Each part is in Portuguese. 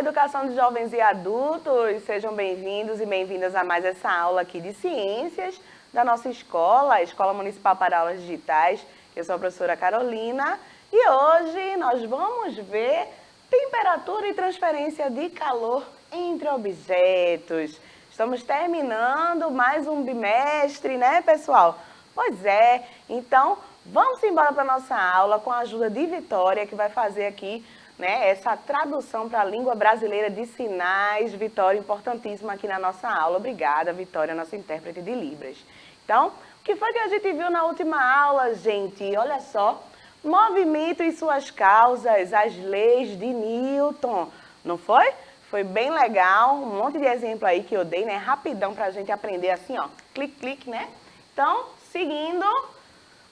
Educação de Jovens e Adultos, sejam bem-vindos e bem-vindas a mais essa aula aqui de Ciências da nossa escola, a Escola Municipal para Aulas Digitais. Eu sou a professora Carolina e hoje nós vamos ver temperatura e transferência de calor entre objetos. Estamos terminando mais um bimestre, né, pessoal? Pois é, então vamos embora para a nossa aula com a ajuda de Vitória, que vai fazer aqui, né, essa tradução para a língua brasileira de sinais. Vitória, importantíssima aqui na nossa aula. Obrigada, Vitória, nossa intérprete de Libras. Então, o que foi que a gente viu na última aula, gente? Olha só, movimento e suas causas, as leis de Newton, não foi? Foi bem legal, um monte de exemplo aí que eu dei, né, rapidão para a gente aprender assim, ó, clique, clique, né? Então, seguindo...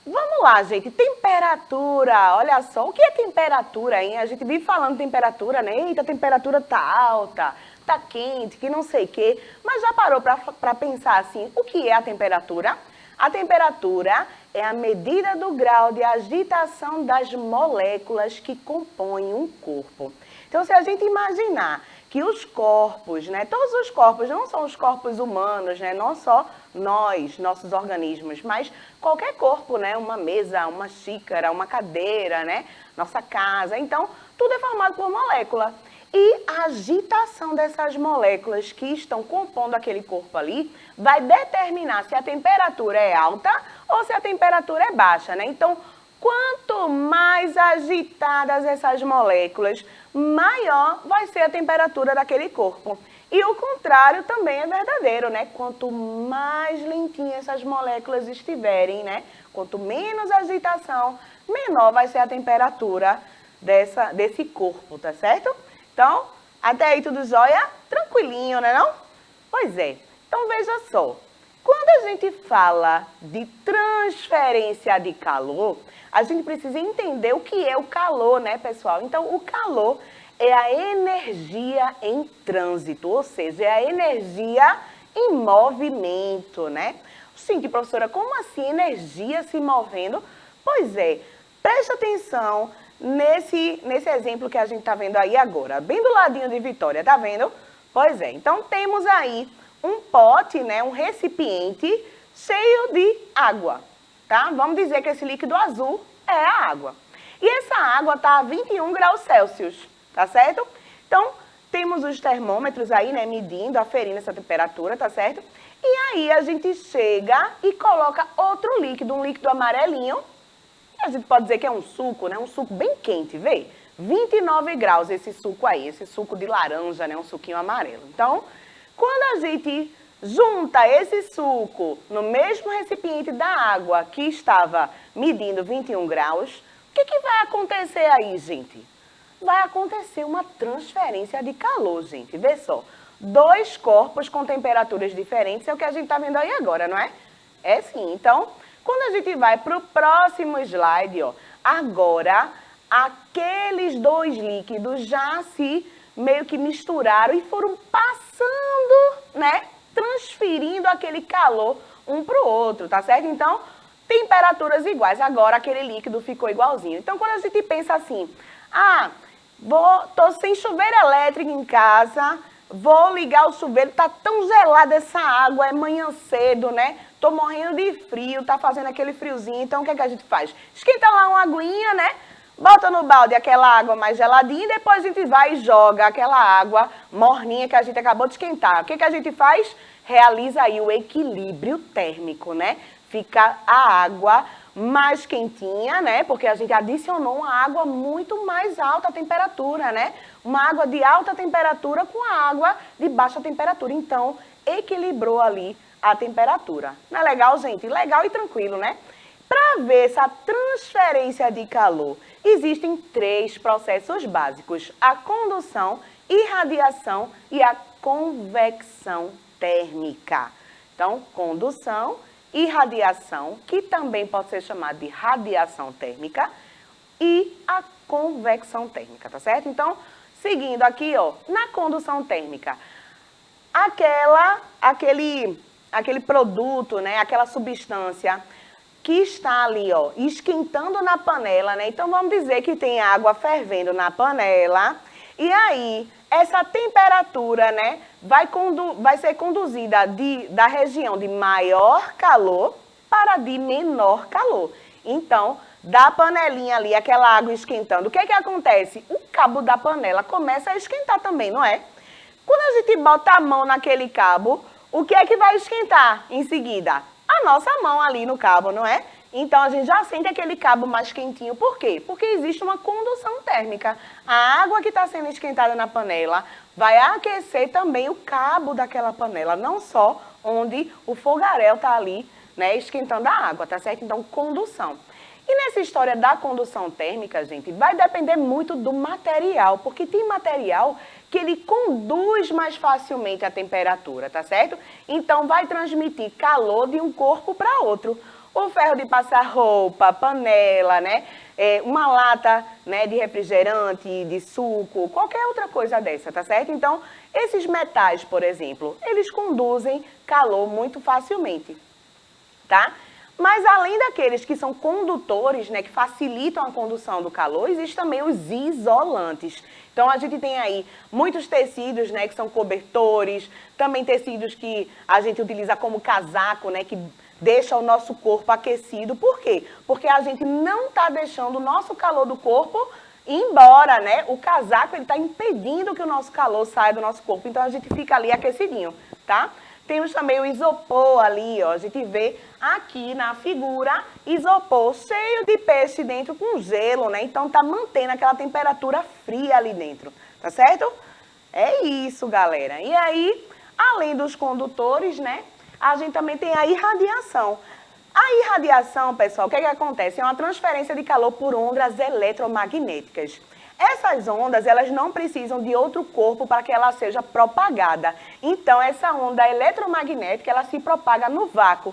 Vamos lá, gente, temperatura, olha só, o que é temperatura, hein? A gente vive falando temperatura, né? Eita, a temperatura tá alta, tá quente, que não sei o quê. Mas já parou para pensar assim, o que é a temperatura? A temperatura é a medida do grau de agitação das moléculas que compõem um corpo. Então, se a gente imaginar que os corpos, né, todos os corpos, não são os corpos humanos, né, não só nós, nossos organismos, mas qualquer corpo, né, uma mesa, uma xícara, uma cadeira, né, nossa casa, então tudo é formado por molécula. E a agitação dessas moléculas que estão compondo aquele corpo ali vai determinar se a temperatura é alta ou se a temperatura é baixa, né? Então, quanto mais agitadas essas moléculas, maior vai ser a temperatura daquele corpo. E o contrário também é verdadeiro, né? Quanto mais lentinhas essas moléculas estiverem, né? Quanto menos agitação, menor vai ser a temperatura desse corpo, tá certo? Então, até aí tudo jóia? Tranquilinho, né não? Pois é. Então, veja só. Quando a gente fala de transferência de calor, a gente precisa entender o que é o calor, né, pessoal? Então, o calor é a energia em trânsito, ou seja, é a energia em movimento, né? Sim, professora, como assim energia se movendo? Pois é, preste atenção nesse exemplo que a gente está vendo aí agora, bem do ladinho de Vitória, tá vendo? Pois é, então temos aí um pote, né, um recipiente cheio de água, tá? Vamos dizer que esse líquido azul é a água. E essa água está a 21 graus Celsius, tá certo? Então, temos os termômetros aí, né, medindo, aferindo essa temperatura, tá certo? E aí a gente chega e coloca outro líquido, um líquido amarelinho. A gente pode dizer que é um suco, né? Um suco bem quente, vê? 29 graus esse suco aí, esse suco de laranja, né? Um suquinho amarelo. Então, quando a gente junta esse suco no mesmo recipiente da água que estava medindo 21 graus, o que vai acontecer aí, gente? Vai acontecer uma transferência de calor, gente. Vê só, dois corpos com temperaturas diferentes é o que a gente está vendo aí agora, não é? É sim. Então, quando a gente vai para o próximo slide, ó, agora aqueles dois líquidos já se meio que misturaram e foram passando, né, transferindo aquele calor um para o outro, tá certo? Então, temperaturas iguais. Agora aquele líquido ficou igualzinho. Então, quando a gente pensa assim, tô sem chuveiro elétrico em casa, vou ligar o chuveiro, tá tão gelada essa água, é manhã cedo, né? Tô morrendo de frio, tá fazendo aquele friozinho, então o que é que a gente faz? Esquenta lá uma aguinha, né? Bota no balde aquela água mais geladinha e depois a gente vai e joga aquela água morninha que a gente acabou de esquentar. O que é que a gente faz? Realiza aí o equilíbrio térmico, né? Fica a água mais quentinha, né? Porque a gente adicionou uma água muito mais alta temperatura, né? Uma água de alta temperatura com a água de baixa temperatura. Então, equilibrou ali a temperatura. Não é legal, gente? Legal e tranquilo, né? Para ver essa transferência de calor, existem três processos básicos: a condução, irradiação e a convecção térmica. Então, condução, irradiação, que também pode ser chamada de radiação térmica, e a convecção térmica, tá certo? Então, seguindo aqui, ó, na condução térmica, aquele produto, né, aquela substância que está ali, ó, esquentando na panela, né? Então, vamos dizer que tem água fervendo na panela, e aí essa temperatura, né, vai ser conduzida da região de maior calor para de menor calor. Então, da panelinha ali, aquela água esquentando, o que é que acontece? O cabo da panela começa a esquentar também, não é? Quando a gente bota a mão naquele cabo, o que é que vai esquentar em seguida? A nossa mão ali no cabo, não é? Então, a gente já sente aquele cabo mais quentinho. Por quê? Porque existe uma condução térmica. A água que está sendo esquentada na panela vai aquecer também o cabo daquela panela, não só onde o fogaréu está ali, né, esquentando a água, tá certo? Então, condução. E nessa história da condução térmica, gente, vai depender muito do material, porque tem material que ele conduz mais facilmente a temperatura, tá certo? Então, vai transmitir calor de um corpo para outro. O ferro de passar roupa, panela, né? Uma lata, né, de refrigerante, de suco, qualquer outra coisa dessa, tá certo? Então, esses metais, por exemplo, eles conduzem calor muito facilmente, tá? Mas além daqueles que são condutores, né, que facilitam a condução do calor, existem também os isolantes. Então, a gente tem aí muitos tecidos, né, que são cobertores, também tecidos que a gente utiliza como casaco, né, que deixa o nosso corpo aquecido. Por quê? Porque a gente não está deixando o nosso calor do corpo ir embora, né? O casaco está impedindo que o nosso calor saia do nosso corpo. Então, a gente fica ali aquecidinho, tá? Temos também o isopor ali, ó. A gente vê aqui na figura isopor cheio de peixe dentro com gelo, né? Então, tá mantendo aquela temperatura fria ali dentro, tá certo? É isso, galera. E aí, além dos condutores, né? A gente também tem a irradiação. A irradiação, pessoal, o que é que acontece? É uma transferência de calor por ondas eletromagnéticas. Essas ondas, elas não precisam de outro corpo para que ela seja propagada. Então, essa onda eletromagnética, ela se propaga no vácuo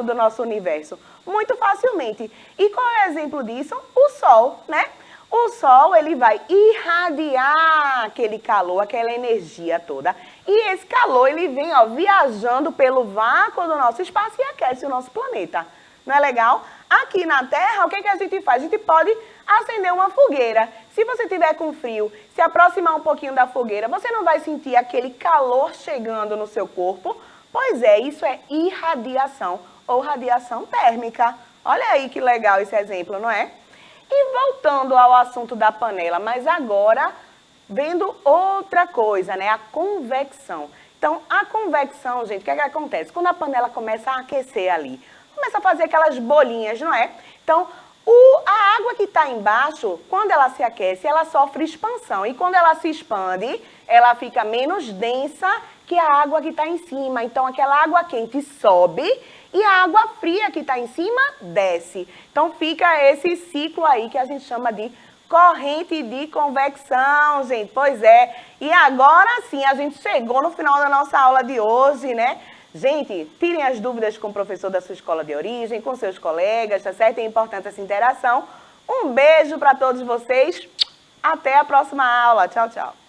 do nosso universo, muito facilmente. E qual é o exemplo disso? O Sol, né? O Sol, ele vai irradiar aquele calor, aquela energia toda. E esse calor, ele vem, ó, viajando pelo vácuo do nosso espaço e aquece o nosso planeta. Não é legal? Aqui na Terra, o que a gente faz? A gente pode acender uma fogueira. Se você tiver com frio, se aproximar um pouquinho da fogueira, você não vai sentir aquele calor chegando no seu corpo? Pois é, isso é irradiação ou radiação térmica. Olha aí que legal esse exemplo, não é? E voltando ao assunto da panela, mas agora vendo outra coisa, né? A convecção. Então, a convecção, gente, o que é que acontece? Quando a panela começa a aquecer ali, começa a fazer aquelas bolinhas, não é? Então, a água que está embaixo, quando ela se aquece, ela sofre expansão. E quando ela se expande, ela fica menos densa que a água que está em cima. Então, aquela água quente sobe e a água fria que está em cima desce. Então, fica esse ciclo aí que a gente chama de corrente de convecção, gente. Pois é. E agora sim, a gente chegou no final da nossa aula de hoje, né? Gente, tirem as dúvidas com o professor da sua escola de origem, com seus colegas, tá certo? É importante essa interação. Um beijo para todos vocês. Até a próxima aula. Tchau, tchau.